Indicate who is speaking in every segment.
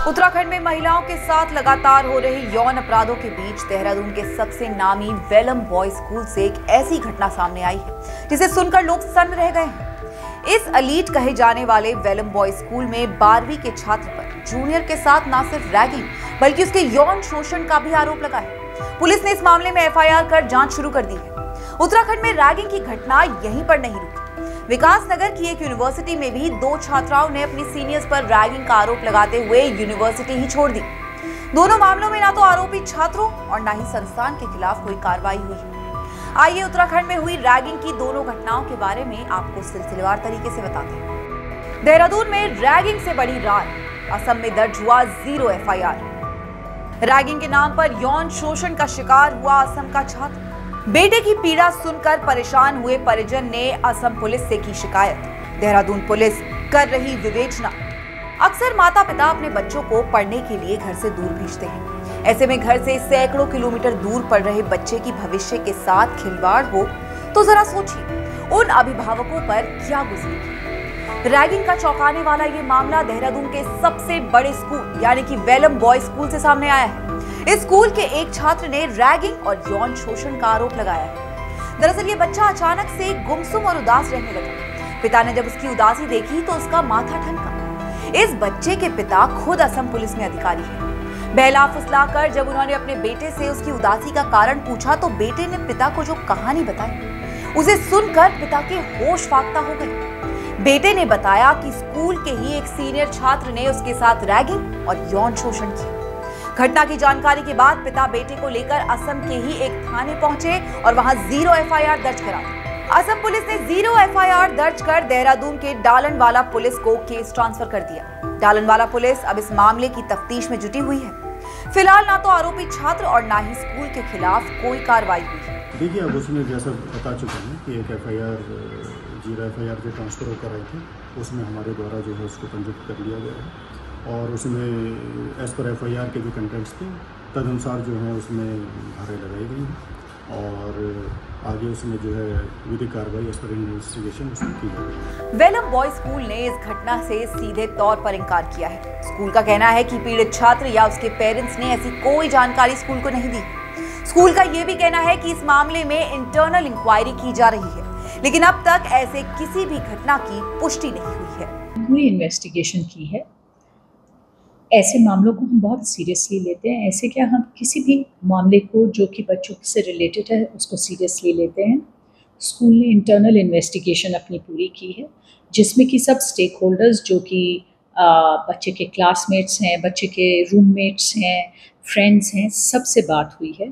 Speaker 1: उत्तराखंड में महिलाओं के साथ लगातार हो रहे यौन अपराधों के बीच देहरादून के सबसे नामी वेलम बॉयज स्कूल से एक ऐसी घटना सामने आई है जिसे सुनकर लोग सन्न रह गए हैं। इस एलीट कहे जाने वाले वेलम बॉयज स्कूल में 12वीं के छात्र पर जूनियर के साथ न सिर्फ रैगिंग बल्कि उसके यौन शोषण का भी आरोप लगा है। पुलिस ने इस मामले में FIR कर जांच शुरू कर दी है। उत्तराखंड में रैगिंग की घटना यहीं पर नहीं रुकी। विकास नगर की एक यूनिवर्सिटी में भी 2 छात्राओं ने अपनी सीनियर्स पर रैगिंग का आरोप लगाते हुए यूनिवर्सिटी ही छोड़ दी। दोनों मामलों में ना तो आरोपी छात्रों और ना ही संस्थान के खिलाफ कोई कार्रवाई हुई है। आइए उत्तराखंड में हुई रैगिंग की दोनों घटनाओं के बारे में आपको सिलसिलेवार तरीके से बताते हैं। देहरादून में रैगिंग से बड़ी रार, असम में दर्ज हुआ 0 FIR। रैगिंग के नाम पर यौन शोषण का शिकार हुआ असम का छात्र। बेटे की पीड़ा सुनकर परेशान हुए परिजन ने असम पुलिस से की शिकायत। देहरादून पुलिस कर रही विवेचना। अक्सर माता पिता अपने बच्चों को पढ़ने के लिए घर से दूर भेजते हैं। ऐसे में घर से सैकड़ों किलोमीटर दूर पढ़ रहे बच्चे की भविष्य के साथ खिलवाड़ हो तो जरा सोचिए उन अभिभावकों पर क्या गुजरेगी। रैगिंग का चौंकाने वाला ये मामला देहरादून के सबसे बड़े स्कूल यानी कि वेलम बॉयज स्कूल से सामने आया है। इस स्कूल के एक छात्र ने रैगिंग और यौन शोषण का आरोप लगाया है। दरअसल ये बच्चा अचानक से गुमसुम और उदास रहने लगा। पिता ने जब उसकी उदासी देखी तो उसका माथा ठनका। इस बच्चे के पिता खुद असम पुलिस में अधिकारी हैं। बहला फुसलाकर जब उन्होंने अपने बेटे से उसकी उदासी का कारण पूछा तो बेटे ने पिता को जो कहानी बताई उसे सुनकर पिता के होश फाख्ता हो गए। बेटे ने बताया कि स्कूल के ही एक सीनियर छात्र ने उसके साथ रैगिंग और यौन शोषण किया। घटना की जानकारी के बाद पिता बेटे को लेकर असम के ही एक थाने पहुंचे और वहां 0 FIR दर्ज करा। असम पुलिस ने 0 FIR दर्ज कर देहरादून के डालनवाला पुलिस को केस ट्रांसफर कर दिया। डालनवाला पुलिस अब इस मामले की तफ्तीश में जुटी हुई है। फिलहाल ना तो आरोपी छात्र और ना ही स्कूल के खिलाफ कोई कार्रवाई हुई है।
Speaker 2: देखिए, अब उसमें जैसा बता चुके हैं कि एक FIR 0 FIR जो ट्रांसफर होकर आई थी उसमें हमारे द्वारा जो है उसको पंजीकृत कर लिया गया है और उसमें एज पर FIR के जो कंटेंट्स थे तदनुसार जो है उसमें धाराएं लगाई गई हैं और आगे उसमें जो है विधिक कार्रवाई एज पर इन्वेस्टिगेशन उसमें की जाएगी।
Speaker 1: वेलम बॉयज स्कूल ने इस घटना से सीधे तौर पर इंकार किया है। स्कूल का कहना है कि पीड़ित छात्र या उसके पेरेंट्स ने ऐसी कोई जानकारी स्कूल को नहीं दी। स्कूल का यह भी कहना है कि इस मामले में इंटरनल इंक्वायरी की जा रही है, लेकिन अब तक ऐसे किसी भी घटना की पुष्टि नहीं हुई है।
Speaker 3: पूरी इन्वेस्टिगेशन की है। ऐसे मामलों को हम बहुत सीरियसली लेते हैं। ऐसे क्या, हम किसी भी मामले को जो कि बच्चों से रिलेटेड है उसको सीरियसली लेते हैं। स्कूल ने इंटरनल इन्वेस्टिगेशन अपनी पूरी की है जिसमें कि सब स्टेक होल्डर्स जो कि बच्चे के क्लासमेट्स हैं, बच्चे के रूममेट्स हैं, फ्रेंड्स हैं, सबसे बात हुई है।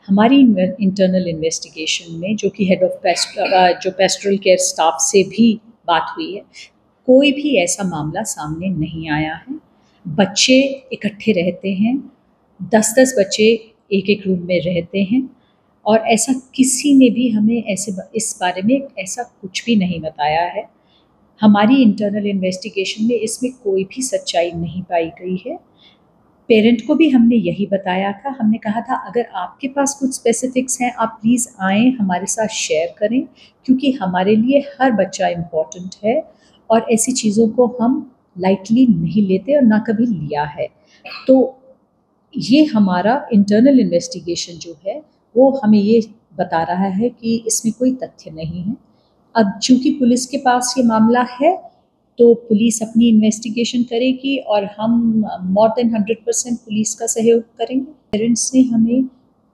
Speaker 3: हमारी इंटरनल इन्वेस्टिगेशन में जो कि हेड ऑफ पेस्टरल केयर स्टाफ से भी बात हुई है, कोई भी ऐसा मामला सामने नहीं आया है। बच्चे इकट्ठे रहते हैं, 10-10 बच्चे एक रूम में रहते हैं और ऐसा किसी ने भी हमें इस बारे में ऐसा कुछ भी नहीं बताया है। हमारी इंटरनल इन्वेस्टिगेशन में इसमें कोई भी सच्चाई नहीं पाई गई है। पेरेंट को भी हमने यही बताया था। हमने कहा था अगर आपके पास कुछ स्पेसिफिक्स हैं आप प्लीज़ आएँ, हमारे साथ शेयर करें, क्योंकि हमारे लिए हर बच्चा इम्पॉर्टेंट है और ऐसी चीज़ों को हम लाइटली नहीं लेते और ना कभी लिया है। तो ये हमारा इंटरनल इन्वेस्टिगेशन जो है वो हमें ये बता रहा है कि इसमें कोई तथ्य नहीं है। अब चूंकि पुलिस के पास ये मामला है तो पुलिस अपनी इन्वेस्टिगेशन करेगी और हम मोर देन 100% पुलिस का सहयोग करेंगे। पेरेंट्स ने हमें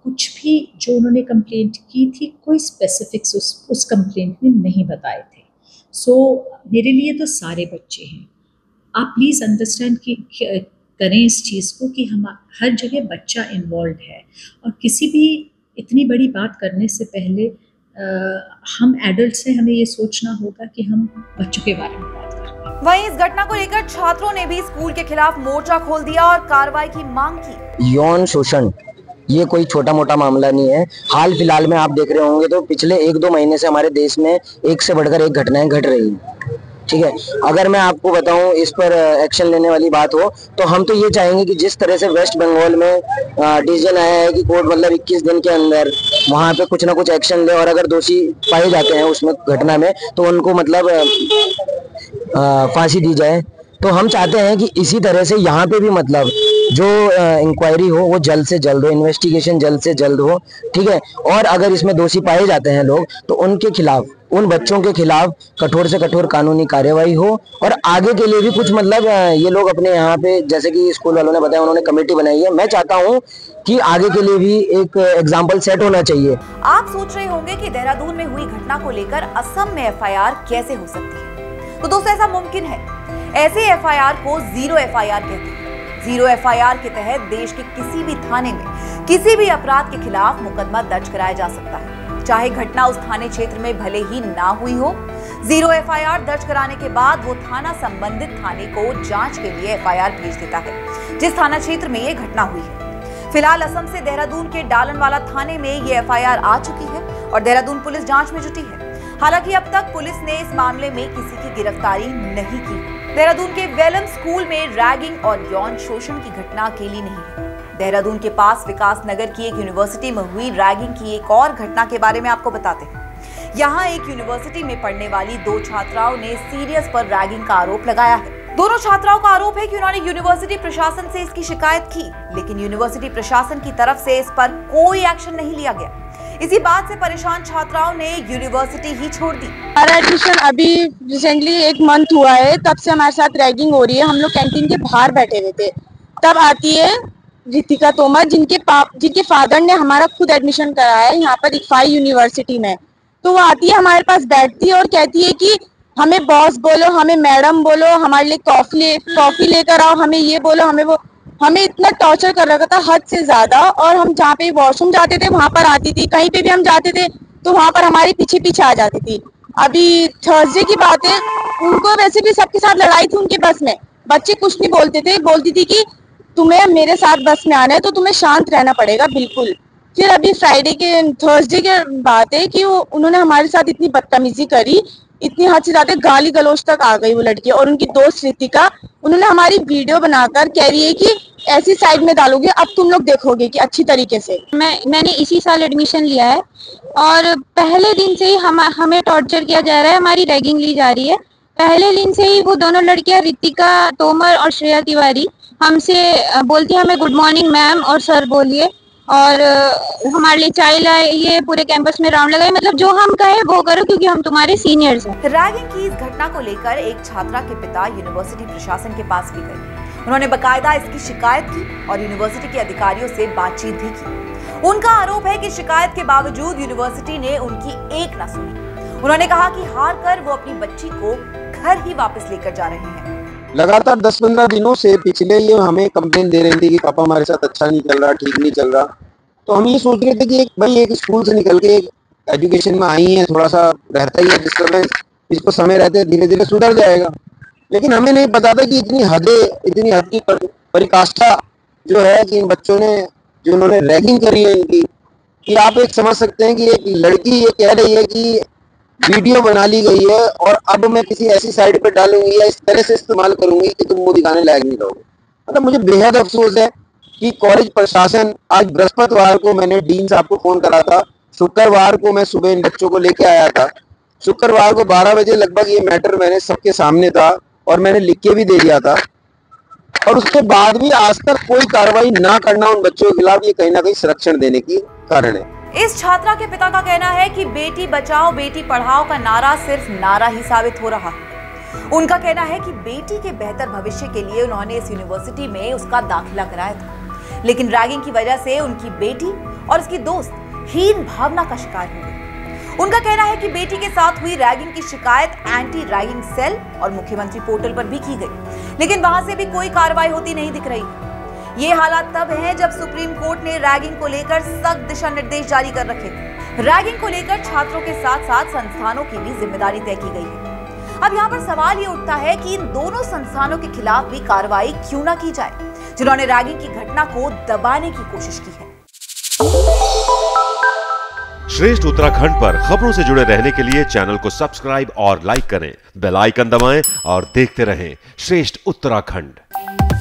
Speaker 3: कुछ भी जो उन्होंने कंप्लेंट की थी कोई स्पेसिफिक्स उस कंप्लेंट में नहीं बताए थे। सो मेरे लिए तो सारे बच्चे हैं। आप प्लीज़ अंडरस्टैंड करें इस चीज़ को कि हम हर जगह बच्चा इन्वॉल्व है और किसी भी इतनी बड़ी बात करने से पहले हम एडल्ट्स हैं, हमें ये सोचना होगा कि हम बच्चों के बारे में बात करें।
Speaker 1: वहीं इस घटना को लेकर छात्रों ने भी स्कूल के खिलाफ मोर्चा खोल दिया और कार्रवाई की मांग की।
Speaker 4: यौन शोषण ये कोई छोटा मोटा मामला नहीं है। हाल फिलहाल में आप देख रहे होंगे तो पिछले 1-2 महीने से हमारे देश में एक से बढ़कर एक घटनाएं घट रही हैं। ठीक है, अगर मैं आपको बताऊं इस पर एक्शन लेने वाली बात हो तो हम तो ये चाहेंगे कि जिस तरह से वेस्ट बंगाल में डिसीजन आया है कि कोर्ट मतलब 21 दिन के अंदर वहां पे कुछ ना कुछ एक्शन ले और अगर दोषी पाए जाते हैं उसमें घटना में तो उनको मतलब फांसी दी जाए। तो हम चाहते हैं कि इसी तरह से यहाँ पे भी मतलब जो इंक्वायरी हो वो जल्द से जल्द हो, इन्वेस्टिगेशन जल्द से जल्द हो, ठीक है। और अगर इसमें दोषी पाए जाते हैं लोग तो उनके खिलाफ, उन बच्चों के खिलाफ कठोर से कठोर कानूनी कार्यवाही हो। और आगे के लिए भी कुछ मतलब ये लोग अपने यहाँ पे, जैसे कि स्कूल वालों ने बताया, उन्होंने कमेटी बनाई है, मैं चाहता हूँ कि आगे के लिए भी एक एग्जाम्पल सेट होना चाहिए।
Speaker 1: आप सोच रहे होंगे कि देहरादून में हुई घटना को लेकर असम में एफआईआर कैसे हो सकती है, तो दोस्तों ऐसा मुमकिन है। ऐसे एफआईआर को जीरो एफआईआर कहते हैं। जीरो एफआईआर के तहत देश के किसी भी थाने में किसी भी अपराध के खिलाफ मुकदमा दर्ज कराया जा सकता है, चाहे घटना उस थाने क्षेत्र में भले ही ना हुई हो। जीरो एफआईआर दर्ज कराने के बाद वो थाना संबंधित थाने को जांच के लिए एफआईआर भेज देता है जिस थाना क्षेत्र में ये घटना हुई है। फिलहाल असम से देहरादून के डालनवाला थाने में ये एफआईआर आ चुकी है और देहरादून पुलिस जांच में जुटी है। हालांकि अब तक पुलिस ने इस मामले में किसी की गिरफ्तारी नहीं की। देहरादून के वेलम स्कूल में रैगिंग और यौन शोषण की घटना अकेली नहीं है। देहरादून के पास विकास नगर की एक यूनिवर्सिटी में हुई रैगिंग की एक और घटना के बारे में आपको बताते हैं। यहाँ एक यूनिवर्सिटी में पढ़ने वाली 2 छात्राओं ने सीरियस पर रैगिंग का आरोप लगाया है। दोनों छात्राओं का आरोप है कि उन्होंने यूनिवर्सिटी प्रशासन से इसकी शिकायत की, लेकिन यूनिवर्सिटी प्रशासन की तरफ से इस पर कोई एक्शन नहीं लिया गया। इसी बात से परेशान छात्राओं ने यूनिवर्सिटी ही छोड़ दी।
Speaker 5: हमारा एडमिशन अभी रिसेंटली 1 मंथ हुआ है, तब से हमारे साथ रैगिंग हो रही है। हम लोग कैंटीन के बाहर बैठे हुए थे, तब आती है रितिका तोमर, जिनके फादर ने हमारा खुद एडमिशन कराया है यहाँ पर इक्फाई यूनिवर्सिटी में। तो वो आती है, हमारे पास बैठती है और कहती है कि हमें बॉस बोलो, हमें मैडम बोलो, हमारे लिए कॉफी लेकर आओ, हमें ये बोलो, हमें वो। हमें इतना टॉर्चर कर रखा था हद से ज्यादा। और हम जहाँ पे वॉशरूम जाते थे वहां पर आती थी, कहीं पे भी हम जाते थे तो वहां पर हमारे पीछे पीछे आ जाती थी। अभी थर्सडे की बात है, उनको वैसे भी सबके साथ लड़ाई थी उनके बस में। बच्चे कुछ नहीं बोलते थे, बोलती थी कि तुम्हें मेरे साथ बस में आना है तो तुम्हें शांत रहना पड़ेगा बिल्कुल। फिर अभी थर्सडे के बात है कि उन्होंने हमारे साथ इतनी बदतमीजी करी, इतनी हद से ज्यादा गाली गलौज तक आ गई वो लड़की। और उनकी दोस्त रितिका, उन्होंने हमारी वीडियो बनाकर कह रही है कि ऐसी साइड में डालोगे, अब तुम लोग देखोगे कि अच्छी तरीके से।
Speaker 6: मैंने इसी साल एडमिशन लिया है और पहले दिन से ही हमें टॉर्चर किया जा रहा है, हमारी रैगिंग ली जा रही है। पहले दिन से ही वो दोनों लड़कियां, रितिका तोमर और श्रेया तिवारी, हमसे बोलती है हमें गुड मॉर्निंग मैम और सर बोलिए, और हमारे लिए चाय लाइए, पूरे कैंपस में राउंड लगाए, मतलब जो हम कहे वो करो क्योंकि हम तुम्हारे सीनियर्स हैं।
Speaker 1: रैगिंग की इस घटना को लेकर एक छात्रा के पिता यूनिवर्सिटी प्रशासन के पास भी गए। उन्होंने बकायदा इसकी शिकायत की और यूनिवर्सिटी के अधिकारियों से बातचीत भी की। उनका आरोप है कि शिकायत के बावजूद यूनिवर्सिटी ने उनकी एक न सुनी। उन्होंने कहा कि हार कर वो अपनी बच्ची को घर ही वापस लेकर जा रहे हैं।
Speaker 7: लगातार 10-15 दिनों से पिछले ये हमें कंप्लेन दे रही थी कि पापा हमारे साथ अच्छा नहीं चल रहा, ठीक नहीं चल रहा। तो हम ये सोच रहे थे कि एक स्कूल से निकल के एक एजुकेशन में आई है, थोड़ा सा रहता ही है डिस्टर्बेंस, इसको समय रहते धीरे धीरे सुधर जाएगा। लेकिन हमें नहीं पता था कि इतनी हद की परिकाष्ठा जो है कि इन बच्चों ने, जो उन्होंने रैगिंग करी है इनकी, कि आप एक समझ सकते हैं कि एक लड़की ये कह रही है कि वीडियो बना ली गई है और अब मैं किसी ऐसी साइट पर डालूंगी या इस तरह से इस्तेमाल करूंगी कि तुम मुंह दिखाने लायक नहीं रहोगे। मतलब मुझे बेहद अफसोस है कि कॉलेज प्रशासन, आज बृहस्पतिवार को मैंने डीन साहब को फोन करा था, शुक्रवार को मैं सुबह इन बच्चों को लेके आया था, शुक्रवार को 12 बजे लगभग ये मैटर मैंने सबके सामने था और मैंने लिख के भी दे दिया था, और उसके बाद भी आज तक कोई कार्रवाई ना करना उन बच्चों के खिलाफ, ये कहीं ना कहीं संरक्षण देने की कारण है।
Speaker 1: इस छात्रा के पिता का कहना है कि बेटी बचाओ बेटी पढ़ाओ का नारा सिर्फ नारा ही साबित हो रहा है। उनका कहना है कि बेटी के बेहतर भविष्य के लिए उन्होंने इस यूनिवर्सिटी में उसका दाखिला कराया था, लेकिन रैगिंग की वजह से उनकी बेटी और उसकी दोस्त हीन भावना का शिकार हो गई। उनका कहना है कि बेटी के साथ हुई रैगिंग की शिकायत एंटी रैगिंग सेल और मुख्यमंत्री पोर्टल पर भी की गई, लेकिन वहां से भी कोई कार्रवाई होती नहीं दिख रही। ये हालात तब हैं जब सुप्रीम कोर्ट ने रैगिंग को लेकर सख्त दिशा निर्देश जारी कर रखे। रैगिंग को लेकर छात्रों के साथ साथ संस्थानों की भी जिम्मेदारी तय की गई है। अब यहाँ पर सवाल ये उठता है कि इन दोनों संस्थानों के खिलाफ भी कार्रवाई क्यों ना की जाए, जिन्होंने रैगिंग की घटना को दबाने की कोशिश की है।
Speaker 8: श्रेष्ठ उत्तराखंड पर खबरों से जुड़े रहने के लिए चैनल को सब्सक्राइब और लाइक करें, बेल आइकन दबाएं और देखते रहें श्रेष्ठ उत्तराखंड।